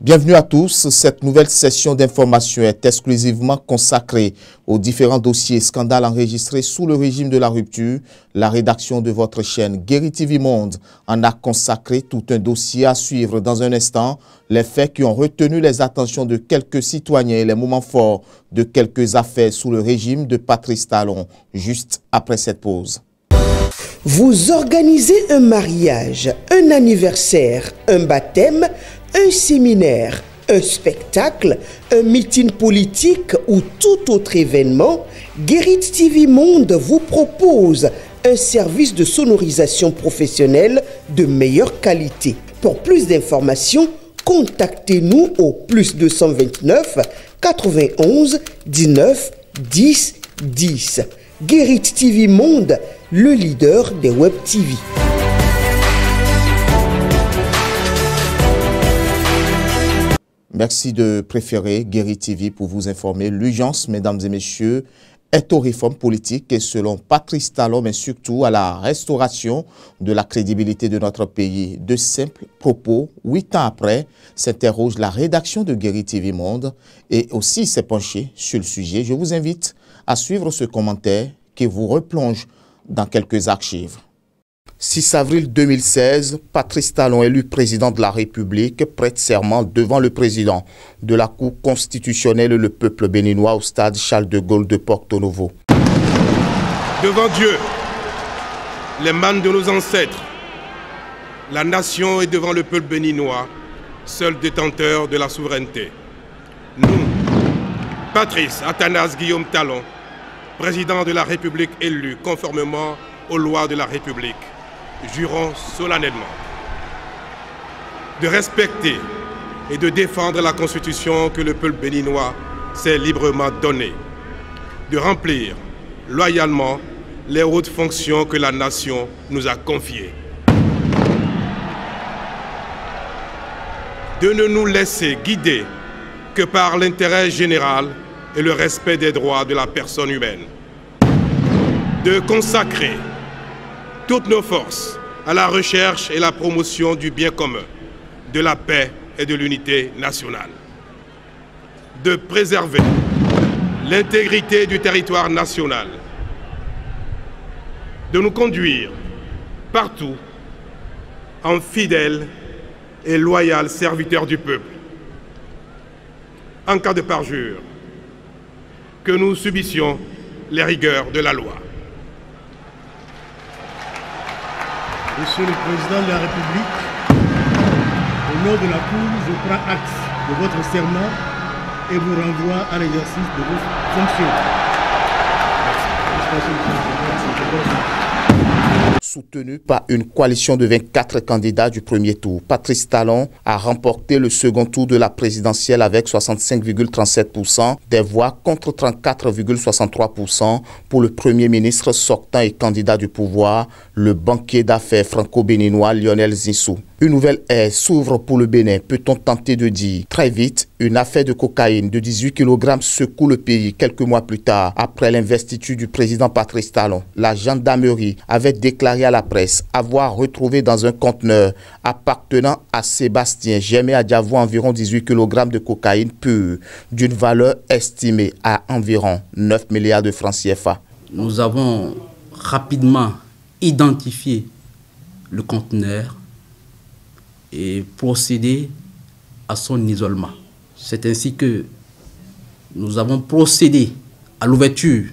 Bienvenue à tous. Cette nouvelle session d'information est exclusivement consacrée aux différents dossiers et scandales enregistrés sous le régime de la rupture. La rédaction de votre chaîne Guéri TV Monde en a consacré tout un dossier à suivre dans un instant. Les faits qui ont retenu les attentions de quelques citoyens et les moments forts de quelques affaires sous le régime de Patrice Talon, juste après cette pause. Vous organisez un mariage, un anniversaire, un baptême, un séminaire, un spectacle, un meeting politique ou tout autre événement, Guéri TV Monde vous propose un service de sonorisation professionnelle de meilleure qualité. Pour plus d'informations, contactez-nous au plus 229 91 19 10 10. Guéri TV Monde, le leader des Web TV. Merci de préférer Guéri TV pour vous informer. L'urgence, mesdames et messieurs, est aux réformes politiques et selon Patrice Talon, mais surtout à la restauration de la crédibilité de notre pays. De simples propos, 8 ans après, s'interroge la rédaction de Guéri TV Monde et aussi s'est penchée sur le sujet. Je vous invite à suivre ce commentaire qui vous replonge dans quelques archives. 6 avril 2016, Patrice Talon, élu président de la République, prête serment devant le président de la Cour constitutionnelle et le peuple béninois au stade Charles de Gaulle de Porto Novo. Devant Dieu, les mânes de nos ancêtres, la nation et devant le peuple béninois, seul détenteur de la souveraineté. Nous, Patrice Athanase Guillaume Talon, président de la République élu conformément aux lois de la République, jurons solennellement de respecter et de défendre la Constitution que le peuple béninois s'est librement donnée, de remplir loyalement les hautes fonctions que la nation nous a confiées, de ne nous laisser guider que par l'intérêt général et le respect des droits de la personne humaine, de consacrer toutes nos forces à la recherche et la promotion du bien commun, de la paix et de l'unité nationale, de préserver l'intégrité du territoire national, de nous conduire partout en fidèles et loyaux serviteurs du peuple. En cas de parjure, que nous subissions les rigueurs de la loi. Monsieur le Président de la République, au nom de la Cour, je prends acte de votre serment et vous renvoie à l'exercice de vos fonctions. Soutenu par une coalition de 24 candidats du premier tour, Patrice Talon a remporté le second tour de la présidentielle avec 65,37% des voix contre 34,63% pour le premier ministre sortant et candidat du pouvoir, le banquier d'affaires franco-béninois Lionel Zinsou. Une nouvelle ère s'ouvre pour le Bénin, peut-on tenter de dire. Très vite, une affaire de cocaïne de 18 kg secoue le pays quelques mois plus tard, après l'investiture du président Patrice Talon. La gendarmerie avait déclaré à la presse avoir retrouvé dans un conteneur appartenant à Sébastien Germé Adjavo environ 18 kg de cocaïne pure, d'une valeur estimée à environ 9 milliards de francs CFA. Nous avons rapidement identifié le conteneur et procédé à son isolement. C'est ainsi que nous avons procédé à l'ouverture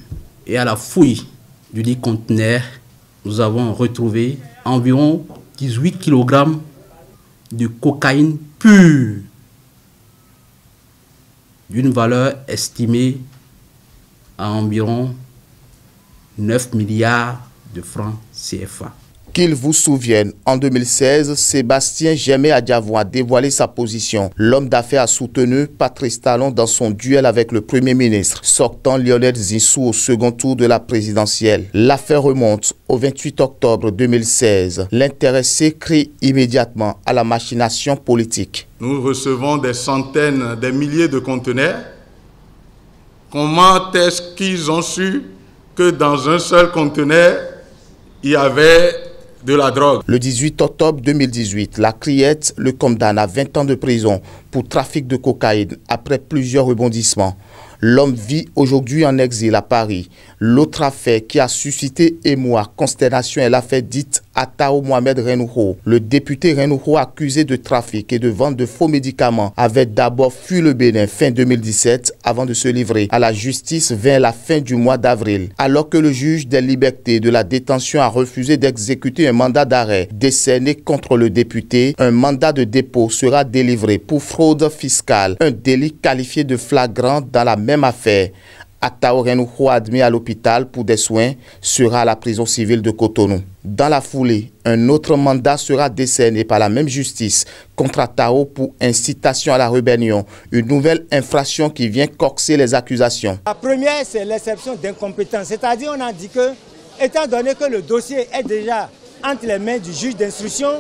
et à la fouille du dit conteneur. Nous avons retrouvé environ 18 kg de cocaïne pure d'une valeur estimée à environ 9 milliards de francs CFA. Qu'il vous souvienne, en 2016, Sébastien Germé Adjavo a dévoilé sa position. L'homme d'affaires a soutenu Patrice Talon dans son duel avec le Premier ministre, sortant Lionel Zinsou au second tour de la présidentielle. L'affaire remonte au 28 octobre 2016. L'intéressé crie immédiatement à la machination politique. Nous recevons des centaines, des milliers de conteneurs. Comment est-ce qu'ils ont su que dans un seul conteneur, il y avait de la drogue. Le 18 octobre 2018, la Criette le condamne à 20 ans de prison pour trafic de cocaïne après plusieurs rebondissements. L'homme vit aujourd'hui en exil à Paris. L'autre affaire qui a suscité émoi, consternation est l'affaire dite Atao Mohamed Renouho. Le député Renouho, accusé de trafic et de vente de faux médicaments, avait d'abord fui le Bénin fin 2017 avant de se livrer à la justice vers la fin du mois d'avril. Alors que le juge des libertés de la détention a refusé d'exécuter un mandat d'arrêt décerné contre le député, un mandat de dépôt sera délivré pour fraude fiscale, un délit qualifié de flagrant dans la même affaire. Atao Renouho, admis à l'hôpital pour des soins, sera à la prison civile de Cotonou. Dans la foulée, un autre mandat sera décerné par la même justice contre Atao pour incitation à la rébellion, une nouvelle infraction qui vient corser les accusations. La première, c'est l'exception d'incompétence, c'est-à-dire on a dit que, étant donné que le dossier est déjà entre les mains du juge d'instruction,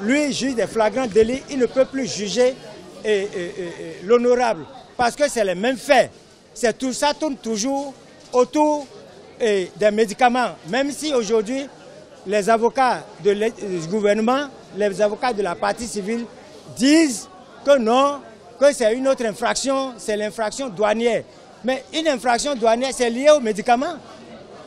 lui, juge des flagrants délits, il ne peut plus juger l'honorable, parce que c'est les mêmes faits. Tout ça tourne toujours autour des médicaments, même si aujourd'hui les avocats du gouvernement, les avocats de la partie civile disent que non, que c'est une autre infraction, c'est l'infraction douanière. Mais une infraction douanière, c'est lié aux médicaments.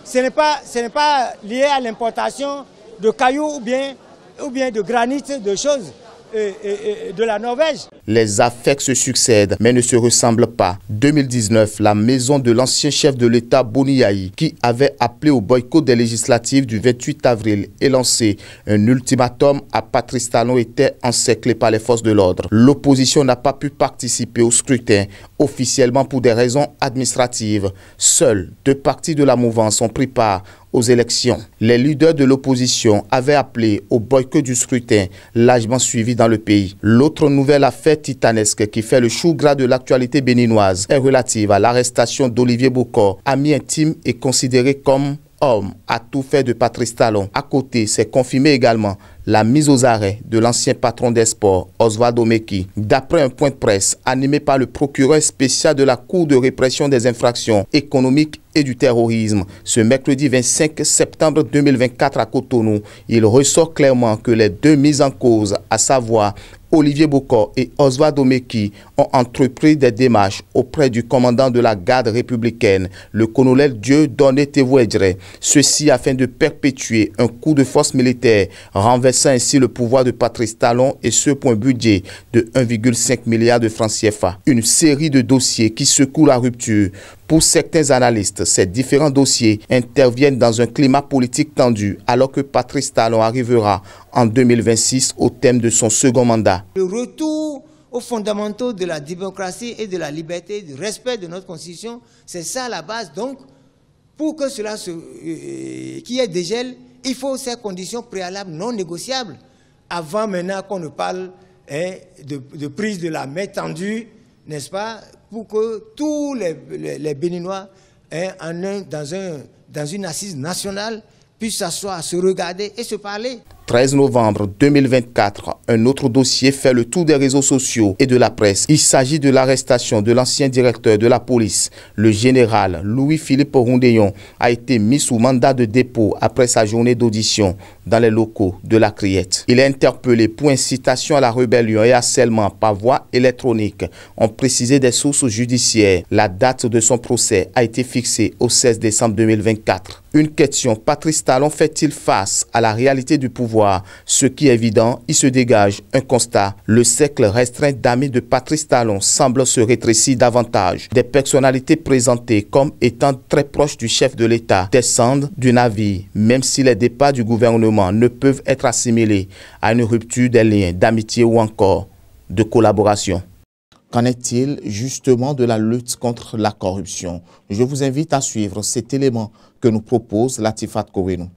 Ce n'est pas lié à l'importation de cailloux ou bien de granit, de choses de la Norvège. Les affaires se succèdent mais ne se ressemblent pas. 2019, la maison de l'ancien chef de l'État Boni Yayi, qui avait appelé au boycott des législatives du 28 avril et lancé un ultimatum à Patrice Talon, était encerclée par les forces de l'ordre. L'opposition n'a pas pu participer au scrutin officiellement pour des raisons administratives. Seuls 2 partis de la mouvance ont pris part aux élections. Les leaders de l'opposition avaient appelé au boycott du scrutin, largement suivi dans le pays. L'autre nouvelle affaire titanesque qui fait le chou gras de l'actualité béninoise est relative à l'arrestation d'Olivier Bokor, ami intime et considéré comme homme à tout fait de Patrice Talon. À côté, c'est confirmé également la mise aux arrêts de l'ancien patron des sports, Osvaldo Meki. D'après un point de presse animé par le procureur spécial de la Cour de répression des infractions économiques et du terrorisme, ce mercredi 25 septembre 2024 à Cotonou, il ressort clairement que les 2 mises en cause, à savoir Olivier Bokor et Osvaldo Meki, ont entrepris des démarches auprès du commandant de la garde républicaine, le colonel Dieudonné Tevouedjere, ceci afin de perpétuer un coup de force militaire, renversant ainsi le pouvoir de Patrice Talon, et ce pour un budget de 1,5 milliard de francs CFA. Une série de dossiers qui secouent la rupture. Pour certains analystes, ces différents dossiers interviennent dans un climat politique tendu alors que Patrice Talon arrivera en 2026 au terme de son second mandat. Le retour aux fondamentaux de la démocratie et de la liberté, du respect de notre constitution, c'est ça la base. Donc, pour que cela qu'il y ait dégel, il faut ces conditions préalables non négociables. Avant maintenant qu'on ne parle de prise de la main tendue, n'est-ce pas, pour que tous les Béninois dans une assise nationale puissent s'asseoir, se regarder et se parler. 13 novembre 2024, un autre dossier fait le tour des réseaux sociaux et de la presse. Il s'agit de l'arrestation de l'ancien directeur de la police. Le général Louis-Philippe Rondeyon a été mis sous mandat de dépôt après sa journée d'audition dans les locaux de la Criette. Il est interpellé pour incitation à la rébellion et harcèlement par voie électronique, ont précisé des sources judiciaires. La date de son procès a été fixée au 16 décembre 2024. Une question, Patrice Talon fait-il face à la réalité du pouvoir? Ce qui est évident, il se dégage un constat. Le cercle restreint d'amis de Patrice Talon semble se rétrécir davantage. Des personnalités présentées comme étant très proches du chef de l'État descendent du navire, même si les départs du gouvernement ne peuvent être assimilés à une rupture des liens d'amitié ou encore de collaboration. Qu'en est-il justement de la lutte contre la corruption? Je vous invite à suivre cet élément que nous propose Latifat Kouenou.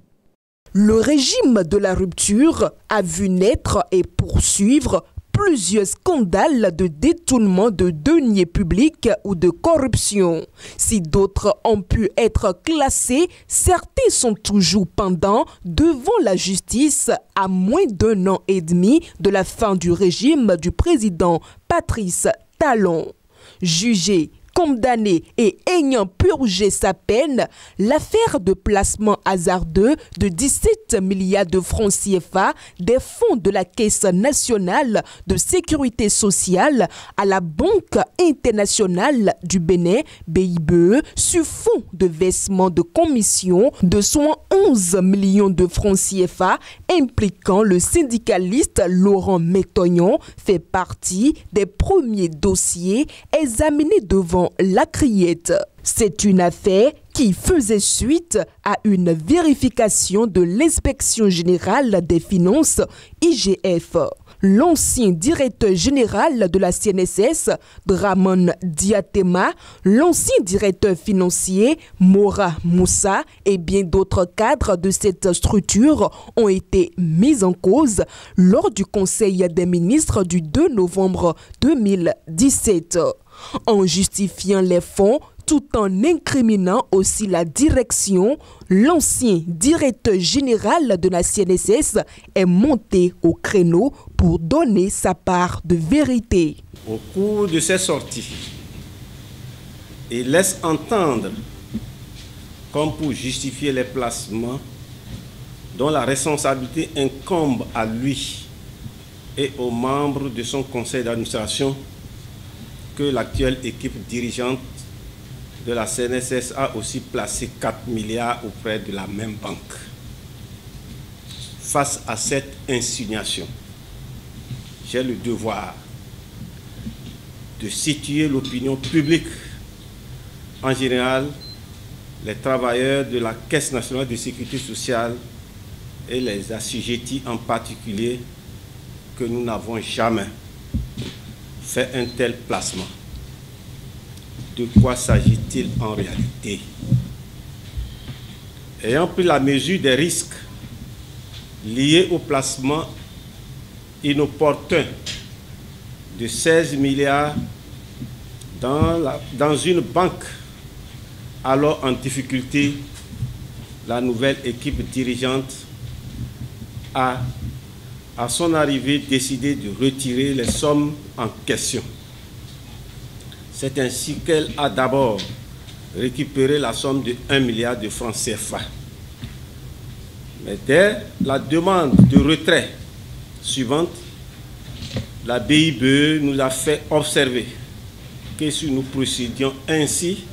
Le régime de la rupture a vu naître et poursuivre plusieurs scandales de détournement de deniers publics ou de corruption. Si d'autres ont pu être classés, certains sont toujours pendants devant la justice à moins d'1 an et demi de la fin du régime du président Patrice Talon. Jugé condamné et ayant purgé sa peine, l'affaire de placement hasardeux de 17 milliards de francs CFA des fonds de la Caisse nationale de sécurité sociale à la Banque internationale du Bénin, BIBE, sur fond de versement de commission de 111 millions de francs CFA impliquant le syndicaliste Laurent Métoyon fait partie des premiers dossiers examinés devant la Criette. C'est une affaire qui faisait suite à une vérification de l'Inspection générale des finances, IGF. L'ancien directeur général de la CNSS, Dramon Diatema, l'ancien directeur financier, Mora Moussa, et bien d'autres cadres de cette structure ont été mis en cause lors du Conseil des ministres du 2 novembre 2017. En justifiant les fonds, tout en incriminant aussi la direction, l'ancien directeur général de la CNSS est monté au créneau pour donner sa part de vérité. Au cours de ces sorties, il laisse entendre, comme pour justifier les placements dont la responsabilité incombe à lui et aux membres de son conseil d'administration, que l'actuelle équipe dirigeante de la CNSS a aussi placé 4 milliards auprès de la même banque. Face à cette insinuation, j'ai le devoir de situer l'opinion publique, en général, les travailleurs de la Caisse nationale de sécurité sociale et les assujettis en particulier, que nous n'avons jamais fait un tel placement. De quoi s'agit-il en réalité? Ayant pris la mesure des risques liés au placement inopportun de 16 milliards dans une banque alors en difficulté, la nouvelle équipe dirigeante a, à son arrivée, décidé de retirer les sommes en question. C'est ainsi qu'elle a d'abord récupéré la somme de 1 milliard de francs CFA. Mais dès la demande de retrait suivante, la BIBE nous a fait observer que si nous procédions ainsi,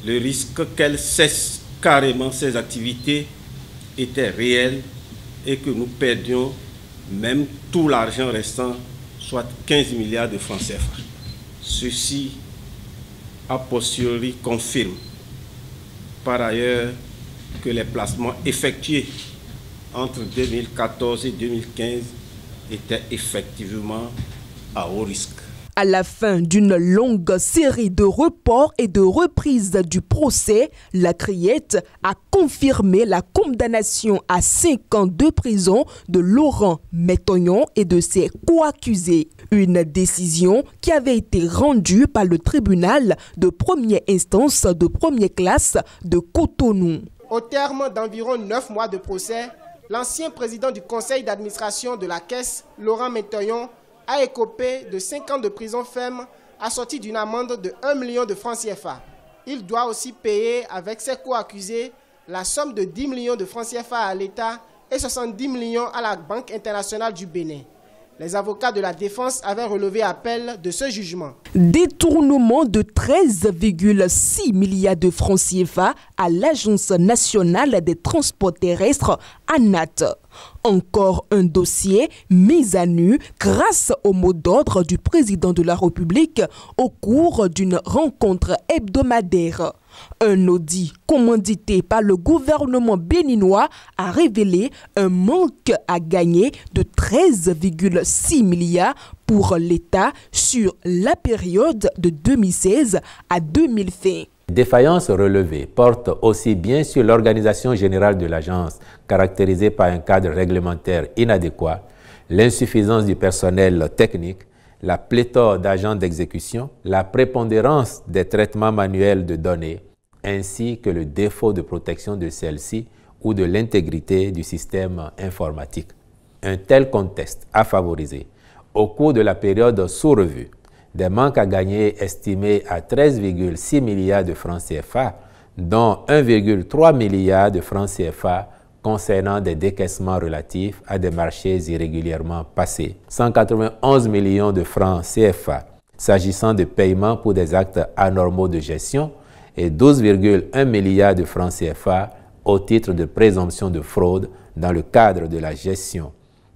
le risque qu'elle cesse carrément ses activités était réel et que nous perdions même tout l'argent restant, soit 15 milliards de francs CFA. Ceci, a posteriori, confirme par ailleurs que les placements effectués entre 2014 et 2015 étaient effectivement à haut risque. À la fin d'une longue série de reports et de reprises du procès, la Criette a confirmé la condamnation à 5 ans de prison de Laurent Métoyon et de ses co-accusés. Une décision qui avait été rendue par le tribunal de première instance de première classe de Cotonou. Au terme d'environ 9 mois de procès, l'ancien président du conseil d'administration de la Caisse, Laurent Métoyon, a écopé de 5 ans de prison ferme assorti d'une amende de 1 million de francs CFA. Il doit aussi payer avec ses co-accusés la somme de 10 millions de francs CFA à l'État et 70 millions à la Banque internationale du Bénin. Les avocats de la défense avaient relevé appel de ce jugement. Détournement de 13,6 milliards de francs CFA à l'Agence nationale des transports terrestres, ANAT. Encore un dossier mis à nu grâce au mot d'ordre du président de la République au cours d'une rencontre hebdomadaire. Un audit commandité par le gouvernement béninois a révélé un manque à gagner de 13,6 milliards pour l'État sur la période de 2016 à 2020. Défaillances relevées portent aussi bien sur l'organisation générale de l'agence, caractérisée par un cadre réglementaire inadéquat, l'insuffisance du personnel technique, la pléthore d'agents d'exécution, la prépondérance des traitements manuels de données, ainsi que le défaut de protection de celles-ci ou de l'intégrité du système informatique. Un tel contexte a favorisé, au cours de la période sous revue, des manques à gagner estimés à 13,6 milliards de francs CFA, dont 1,3 milliard de francs CFA concernant des décaissements relatifs à des marchés irrégulièrement passés, 191 millions de francs CFA s'agissant de paiements pour des actes anormaux de gestion et 12,1 milliards de francs CFA au titre de présomption de fraude dans le cadre de la gestion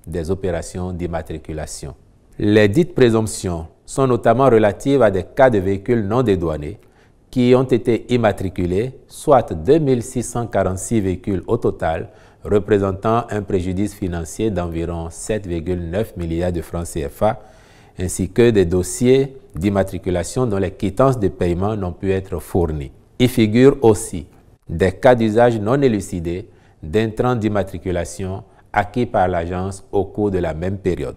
des opérations d'immatriculation. Les dites présomptions sont notamment relatives à des cas de véhicules non dédouanés qui ont été immatriculés, soit 2646 véhicules au total, représentant un préjudice financier d'environ 7,9 milliards de francs CFA, ainsi que des dossiers d'immatriculation dont les quittances de paiement n'ont pu être fournies. Y figurent aussi des cas d'usage non élucidés d'intrants d'immatriculation acquis par l'agence au cours de la même période.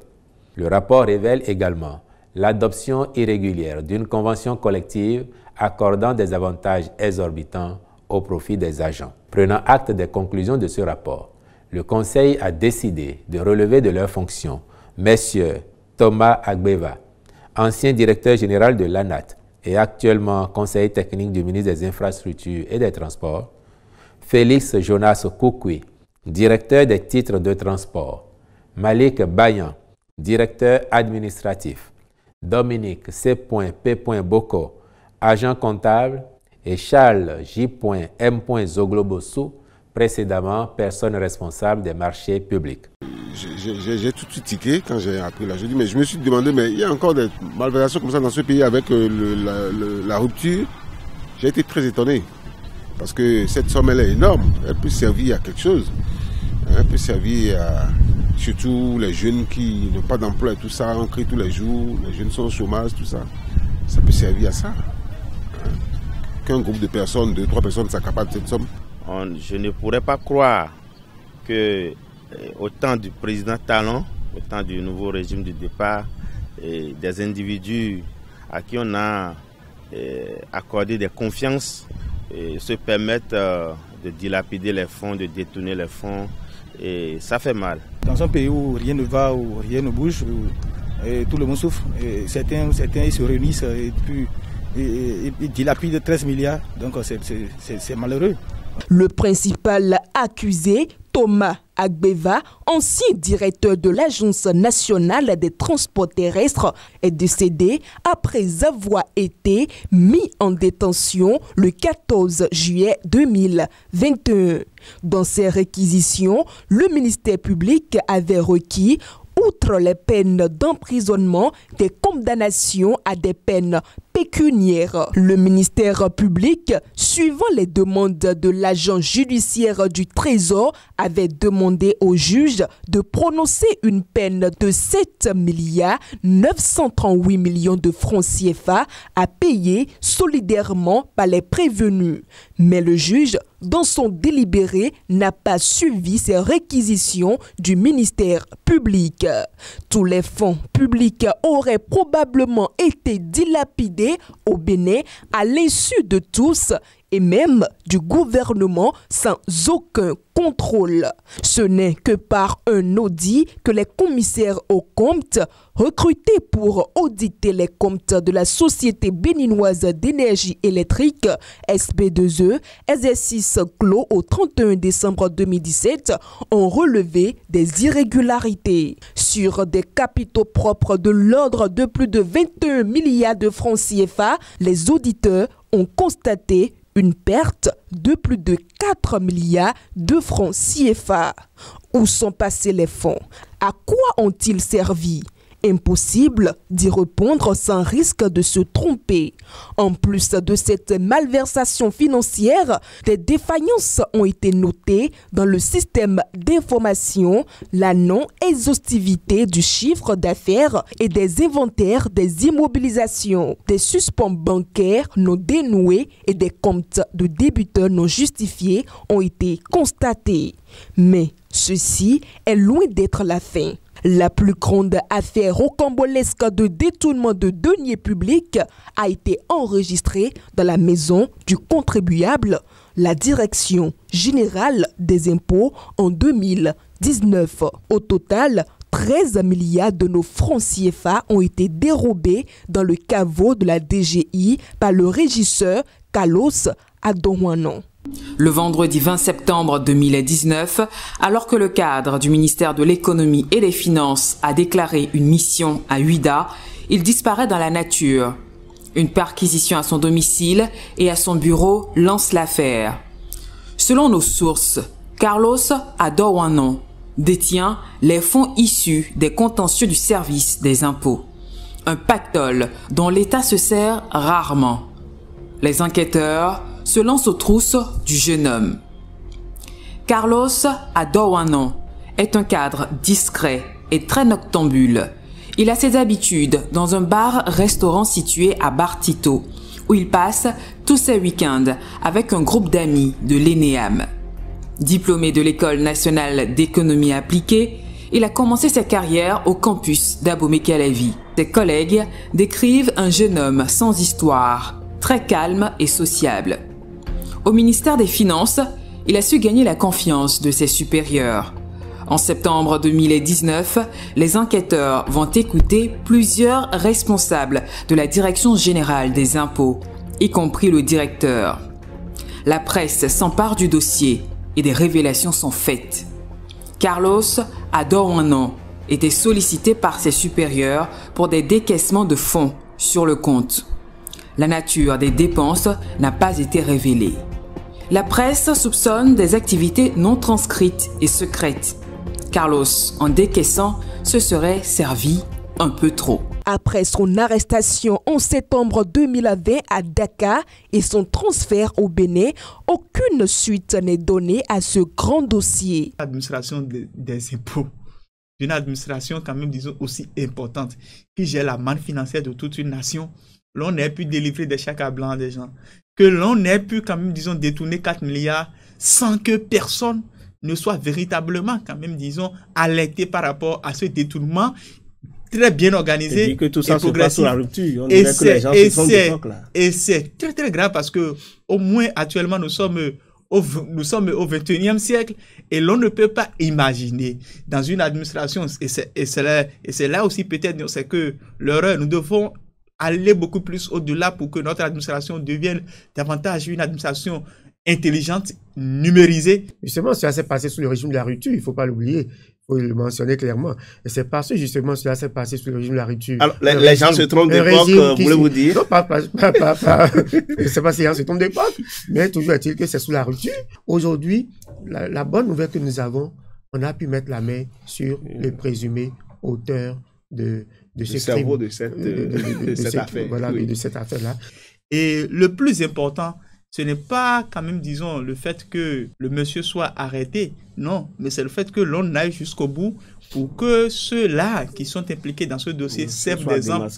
Le rapport révèle également l'adoption irrégulière d'une convention collective accordant des avantages exorbitants au profit des agents. Prenant acte des conclusions de ce rapport, le Conseil a décidé de relever de leurs fonctions messieurs Thomas Agbeva, ancien directeur général de l'ANAT et actuellement conseiller technique du ministre des Infrastructures et des Transports, Félix Jonas Koukoui, directeur des titres de transport, Malik Bayan, directeur administratif, Dominique C.P. Boko, agent comptable, et Charles J.M. Zoglobosu, précédemment personne responsable des marchés publics. J'ai tout de suite tiqué quand j'ai appris là. Je dis, mais je me suis demandé, mais il y a encore des malversations comme ça dans ce pays avec la rupture. J'ai été très étonné parce que cette somme elle est énorme. Elle peut servir à quelque chose. Elle peut servir à surtout les jeunes qui n'ont pas d'emploi et tout ça, on crie tous les jours, les jeunes sont au chômage, tout ça. Ça peut servir à ça. Qu'un groupe de personnes, 2-3 personnes s'accaparent de cette somme. Je ne pourrais pas croire que au temps du président Talon, au temps du nouveau régime du départ, des individus à qui on a accordé des confiances se permettent de dilapider les fonds, de détourner les fonds. Et ça fait mal. Dans un pays où rien ne va, où rien ne bouge, où tout le monde souffre, certains ils se réunissent et puis ils dilapident 13 milliards, donc c'est malheureux. Le principal accusé, Thomas Agbeva, ancien directeur de l'Agence nationale des transports terrestres, est décédé après avoir été mis en détention le 14 juillet 2021. Dans ces réquisitions, le ministère public avait requis, outre les peines d'emprisonnement, des condamnations à des peines pécuniaires. Le ministère public, suivant les demandes de l'agent judiciaire du Trésor, avait demandé au juge de prononcer une peine de 7 938 millions de francs CFA à payer solidairement par les prévenus. Mais le juge, dans son délibéré, n'a pas suivi ces réquisitions du ministère public. Tous les fonds publics auraient probablement été dilapidés au Bénin à l'insu de tous et même du gouvernement sans aucun contrôle. Ce n'est que par un audit que les commissaires aux comptes, recrutés pour auditer les comptes de la Société béninoise d'énergie électrique, SB2E, exercice clos au 31 décembre 2017, ont relevé des irrégularités. Sur des capitaux propres de l'ordre de plus de 21 milliards de francs CFA, les auditeurs ont constaté une perte de plus de 4 milliards de francs CFA. Où sont passés les fonds? À quoi ont-ils servi? Impossible d'y répondre sans risque de se tromper. En plus de cette malversation financière, des défaillances ont été notées dans le système d'information, la non-exhaustivité du chiffre d'affaires et des inventaires des immobilisations, des suspens bancaires non dénoués et des comptes de débiteurs non justifiés ont été constatés. Mais ceci est loin d'être la fin. La plus grande affaire rocambolesque de détournement de deniers publics a été enregistrée dans la maison du contribuable, la Direction générale des impôts, en 2019. Au total, 13 milliards de nos francs CFA ont été dérobés dans le caveau de la DGI par le régisseur Carlos Adouanon. Le vendredi 20 septembre 2019, alors que le cadre du ministère de l'Économie et des Finances a déclaré une mission à Ouidah, il disparaît dans la nature. Une perquisition à son domicile et à son bureau lance l'affaire. Selon nos sources, Carlos Adouanon détient les fonds issus des contentieux du service des impôts. Un pactole dont l'État se sert rarement. Les enquêteurs se lancent aux trousses du jeune homme. Carlos Adouanon est un cadre discret et très noctambule. Il a ses habitudes dans un bar-restaurant situé à Bartito, où il passe tous ses week-ends avec un groupe d'amis de l'ENEAM. Diplômé de l'École nationale d'économie appliquée, il a commencé sa carrière au campus d'Abomey-Calavi. Ses collègues décrivent un jeune homme sans histoire, très calme et sociable. Au ministère des Finances, il a su gagner la confiance de ses supérieurs. En septembre 2019, les enquêteurs vont écouter plusieurs responsables de la Direction générale des impôts, y compris le directeur. La presse s'empare du dossier et des révélations sont faites. Carlos Adouanon était sollicité par ses supérieurs pour des décaissements de fonds sur le compte. La nature des dépenses n'a pas été révélée. La presse soupçonne des activités non transcrites et secrètes. Carlos, en décaissant, se serait servi un peu trop. Après son arrestation en septembre 2020 à Dakar et son transfert au Bénin, aucune suite n'est donnée à ce grand dossier. L'administration des impôts, une administration quand même, disons, aussi importante, qui gère la manne financière de toute une nation, l'on ait pu délivrer des chèques à blanc des gens, que l'on ait pu quand même, disons, détourner 4 milliards sans que personne ne soit véritablement quand même, disons, alerté par rapport à ce détournement très bien organisé. Et que tout ça se passe sous la rupture. On et dirait que les gens se trompent d'époque, là. Et c'est très très grave parce que au moins actuellement nous sommes au 21e siècle et l'on ne peut pas imaginer dans une administration, et c'est là aussi peut-être c'est que l'erreur, nous devons aller beaucoup plus au-delà pour que notre administration devienne davantage une administration intelligente, numérisée. Justement, ça s'est passé sous le régime de la rupture, il ne faut pas l'oublier. Il faut le mentionner clairement. Et c'est parce que justement cela s'est passé sous le régime de la rupture. Alors, les gens se trompent d'époque, voulez-vous dire? Non, pas. Je sais pas si les gens se trompent d'époque, mais toujours est-il que c'est sous la rupture. Aujourd'hui, la bonne nouvelle que nous avons, on a pu mettre la main sur le présumé auteur de ce crime. De cette affaire. Voilà, oui. De cette affaire-là. Et le plus important, ce n'est pas quand même, disons, le fait que le monsieur soit arrêté, non, mais c'est le fait que l'on aille jusqu'au bout pour que ceux-là qui sont impliqués dans ce dossier servent d'exemple.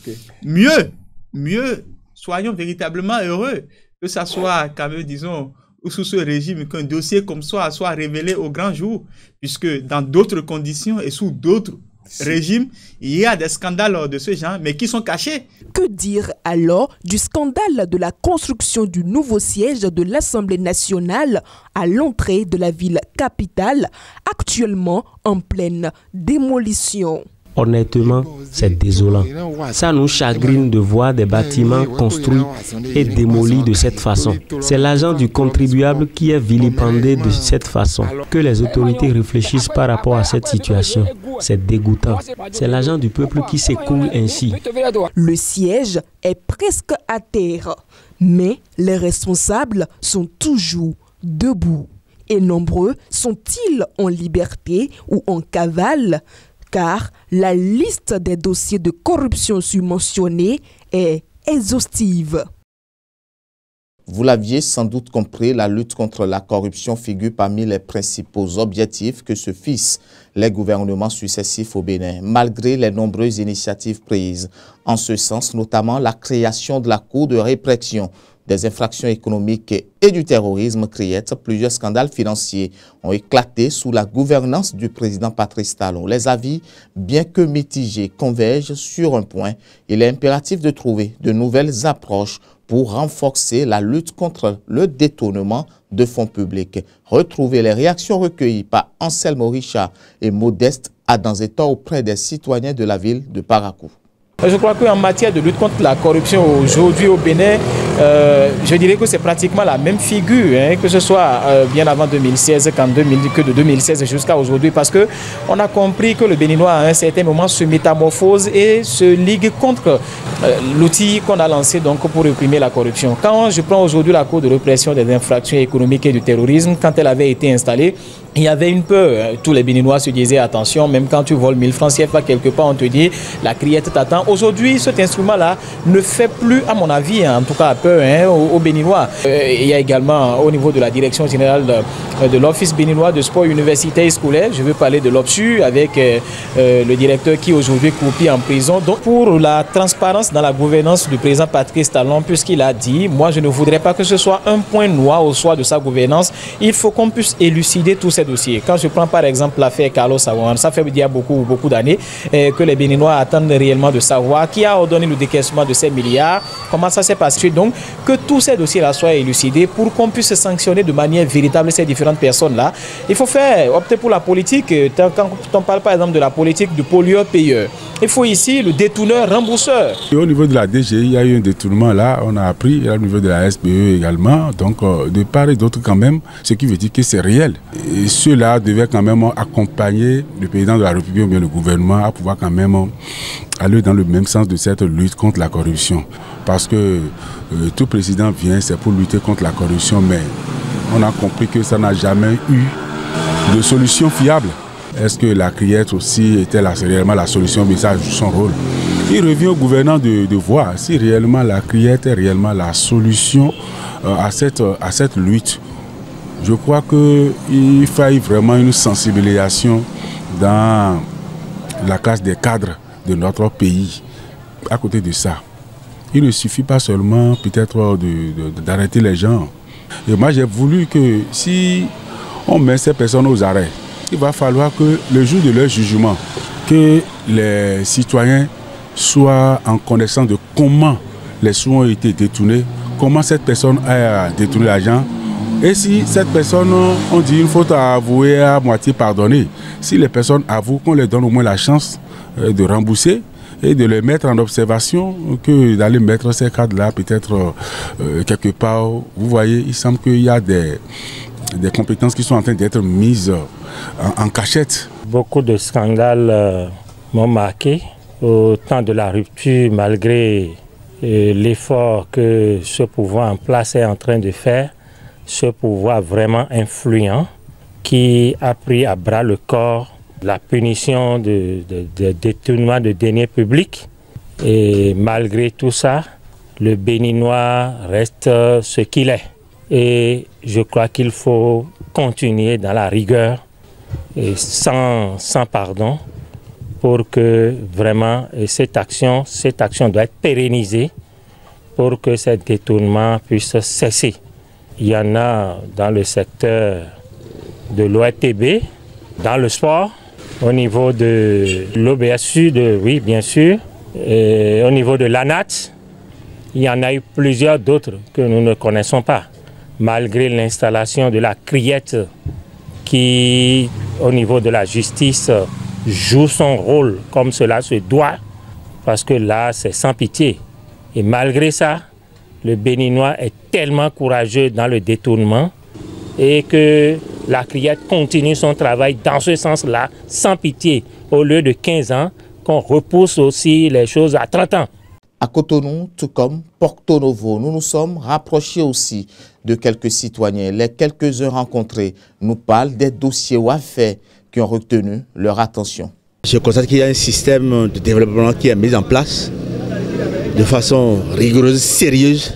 Mieux, soyons véritablement heureux que ça soit quand même, disons, sous ce régime, qu'un dossier comme ça soit révélé au grand jour, puisque dans d'autres conditions et sous d'autres régime, il y a des scandales de ce genre, mais qui sont cachés. Que dire alors du scandale de la construction du nouveau siège de l'Assemblée nationale à l'entrée de la ville capitale, actuellement en pleine démolition? Honnêtement, c'est désolant. Ça nous chagrine de voir des bâtiments construits et démolis de cette façon. C'est l'argent du contribuable qui est vilipendé de cette façon. Que les autorités réfléchissent par rapport à cette situation. C'est dégoûtant. C'est l'argent du peuple qui s'écoule ainsi. Le siège est presque à terre, mais les responsables sont toujours debout. Et nombreux sont-ils en liberté ou en cavale? Car la liste des dossiers de corruption surmentionnés est exhaustive. Vous l'aviez sans doute compris, la lutte contre la corruption figure parmi les principaux objectifs que se fixent les gouvernements successifs au Bénin, malgré les nombreuses initiatives prises. En ce sens, notamment la création de la Cour de répression des infractions économiques et du terrorisme CRIET, plusieurs scandales financiers ont éclaté sous la gouvernance du président Patrice Talon. Les avis, bien que mitigés, convergent sur un point. Il est impératif de trouver de nouvelles approches pour renforcer la lutte contre le détournement de fonds publics. Retrouvez les réactions recueillies par Anselme Richard et Modeste Adanzeta auprès des citoyens de la ville de Parakou. Je crois qu'en matière de lutte contre la corruption aujourd'hui au Bénin, je dirais que c'est pratiquement la même figure, hein, que ce soit bien avant 2016 que de 2016 jusqu'à aujourd'hui, parce qu'on a compris que le Béninois à un certain moment se métamorphose et se ligue contre l'outil qu'on a lancé donc, pour réprimer la corruption. Quand je prends aujourd'hui la Cour de répression des infractions économiques et du terrorisme, quand elle avait été installée, il y avait une peur. Tous les Béninois se disaient attention, même quand tu voles 1000 francs CFA quelque part, on te dit la criette t'attend. Aujourd'hui, cet instrument-là ne fait plus, à mon avis, en tout cas peur aux Béninois. Il y a également au niveau de la direction générale de l'Office béninois de sport universitaire et scolaire, je veux parler de l'OPSU avec le directeur qui aujourd'hui croupit en prison. Donc pour la transparence dans la gouvernance du président Patrice Talon, puisqu'il a dit, moi je ne voudrais pas que ce soit un point noir au soir de sa gouvernance, il faut qu'on puisse élucider tous ces dossiers. Quand je prends par exemple l'affaire Carlos Sawan, ça fait déjà beaucoup d'années que les Béninois attendent réellement de savoir qui a ordonné le décaissement de ces milliards, comment ça s'est passé. Donc que tous ces dossiers-là soient élucidés pour qu'on puisse sanctionner de manière véritable ces différentes personnes-là. Il faut opter pour la politique. Quand on parle par exemple de la politique du pollueur-payeur, il faut ici le détourneur-rembourseur. Au niveau de la DGI, il y a eu un détournement là, on a appris, au niveau de la SPE également, donc de part et d'autre quand même, ce qui veut dire que c'est réel. Et ceux-là devaient quand même accompagner le président de la République ou bien le gouvernement à pouvoir quand même aller dans le même sens de cette lutte contre la corruption. Parce que tout président vient, c'est pour lutter contre la corruption, mais on a compris que ça n'a jamais eu de solution fiable. Est-ce que la criette aussi était réellement la solution, mais ça joue son rôle. Il revient au gouvernant de voir si réellement la criette est réellement la solution à cette lutte. Je crois qu'il faille vraiment une sensibilisation dans la classe des cadres de notre pays. À côté de ça, il ne suffit pas seulement peut-être d'arrêter les gens. Et moi j'ai voulu que si on met ces personnes aux arrêts, il va falloir que le jour de leur jugement, que les citoyens soient en connaissance de comment les sous ont été détournés, comment cette personne a détourné l'argent. Et si cette personne, on dit une faute à avouer, à moitié pardonnée, si les personnes avouent, qu'on leur donne au moins la chance de rembourser et de les mettre en observation, que d'aller mettre ces cadres-là peut-être quelque part. Vous voyez, il semble qu'il y a des compétences qui sont en train d'être mises en cachette. Beaucoup de scandales m'ont marqué au temps de la rupture, malgré l'effort que ce pouvoir en place est en train de faire. Ce pouvoir vraiment influent qui a pris à bras le corps la punition de détournement de deniers publics. Et malgré tout ça, le Béninois reste ce qu'il est. Et je crois qu'il faut continuer dans la rigueur et sans pardon pour que vraiment cette action doit être pérennisée pour que ce détournement puisse cesser. Il y en a dans le secteur de l'ORTB, dans le sport, au niveau de l'OBSU, oui bien sûr, et au niveau de l'ANAT. Il y en a eu plusieurs d'autres que nous ne connaissons pas, malgré l'installation de la criette qui, au niveau de la justice, joue son rôle comme cela se doit, parce que là, c'est sans pitié. Et malgré ça, le Béninois est tellement courageux dans le détournement et que la criette continue son travail dans ce sens-là, sans pitié, au lieu de 15 ans, qu'on repousse aussi les choses à 30 ans. À Cotonou, tout comme Porto Novo, nous nous sommes rapprochés aussi de quelques citoyens. Les quelques-uns rencontrés nous parlent des dossiers ou affaires qui ont retenu leur attention. Je constate qu'il y a un système de développement qui est mis en place de façon rigoureuse, sérieuse,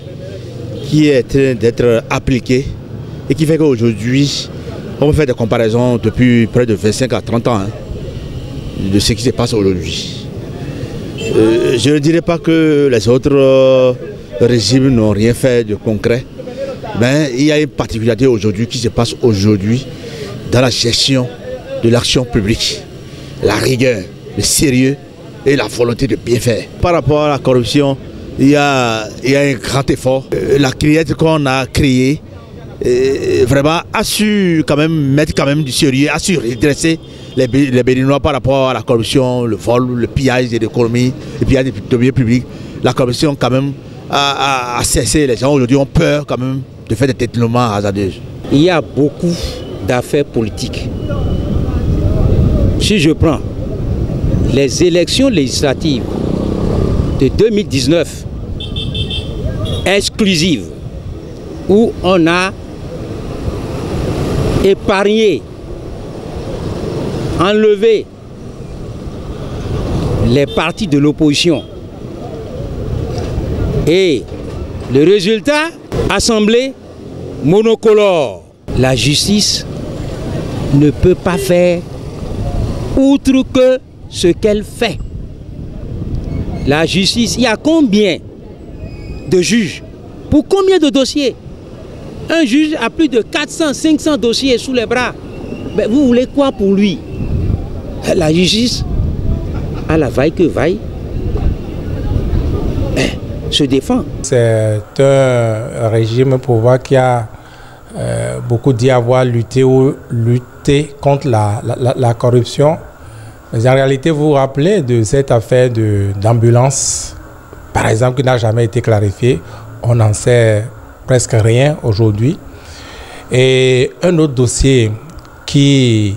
qui est en train d'être appliqué et qui fait qu'aujourd'hui, on peut faire des comparaisons depuis près de 25 à 30 ans de ce qui se passe aujourd'hui. Je ne dirais pas que les autres régimes n'ont rien fait de concret, mais il y a une particularité aujourd'hui qui se passe aujourd'hui dans la gestion de l'action publique. La rigueur, le sérieux et la volonté de bien faire. Par rapport à la corruption, il y a un grand effort. La criette qu'on a créée, vraiment a su quand même mettre quand même du sérieux, a su redresser les Béninois par rapport à la corruption, le vol, le pillage de l'économie, le pillage des biens publics. La corruption quand même a cessé. Les gens aujourd'hui ont peur quand même de faire des détournements hasardeux. Il y a beaucoup d'affaires politiques. Si je prends les élections législatives de 2019 exclusives, où on a épargné, enlevé les partis de l'opposition, et le résultat, assemblée monocolore. La justice ne peut pas faire outre que ce qu'elle fait. La justice, il y a combien de juges pour combien de dossiers? Un juge a plus de 400, 500 dossiers sous les bras. Mais vous voulez quoi pour lui? La justice, à la vaille que vaille, se défend. C'est un régime pour voir qui a beaucoup dit avoir lutté contre la corruption. Mais en réalité, vous vous rappelez de cette affaire d'ambulance, par exemple, qui n'a jamais été clarifiée. On n'en sait presque rien aujourd'hui. Et un autre dossier qui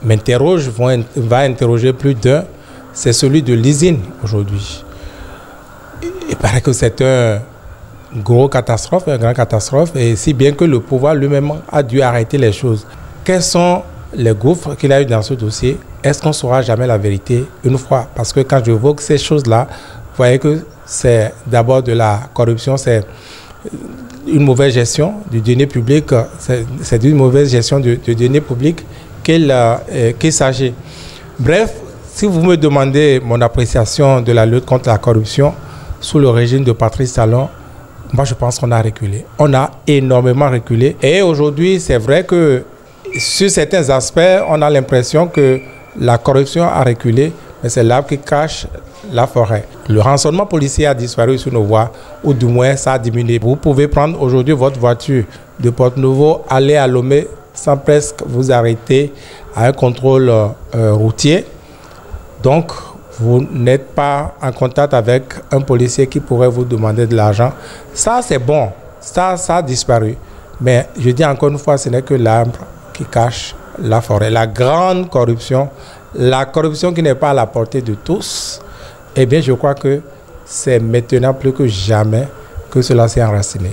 m'interroge, va interroger plus d'un, c'est celui de l'usine aujourd'hui. Il paraît que c'est une grande catastrophe, et si bien que le pouvoir lui-même a dû arrêter les choses. Quels sont les gouffres qu'il a eu dans ce dossier? Est-ce qu'on ne saura jamais la vérité une fois? Parce que quand j'évoque ces choses-là, vous voyez que c'est d'abord de la corruption, c'est une mauvaise gestion du denier public, c'est d'une mauvaise gestion du denier public qu'il s'agit. Bref, si vous me demandez mon appréciation de la lutte contre la corruption sous le régime de Patrice Talon, moi je pense qu'on a reculé. On a énormément reculé. Et aujourd'hui, c'est vrai que sur certains aspects, on a l'impression que la corruption a reculé, mais c'est l'arbre qui cache la forêt. Le rançonnement policier a disparu sur nos voies, ou du moins ça a diminué. Vous pouvez prendre aujourd'hui votre voiture de Porte-Nouveau, aller à Lomé sans presque vous arrêter à un contrôle routier. Donc, vous n'êtes pas en contact avec un policier qui pourrait vous demander de l'argent. Ça, c'est bon. Ça a disparu. Mais je dis encore une fois, ce n'est que l'arbre qui cache la forêt. La grande corruption, la corruption qui n'est pas à la portée de tous, eh bien, je crois que c'est maintenant plus que jamais que cela s'est enraciné.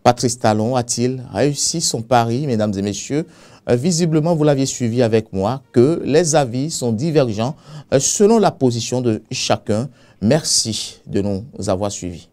Patrice Talon a-t-il réussi son pari, mesdames et messieurs? Visiblement, vous l'aviez suivi avec moi, que les avis sont divergents selon la position de chacun. Merci de nous avoir suivis.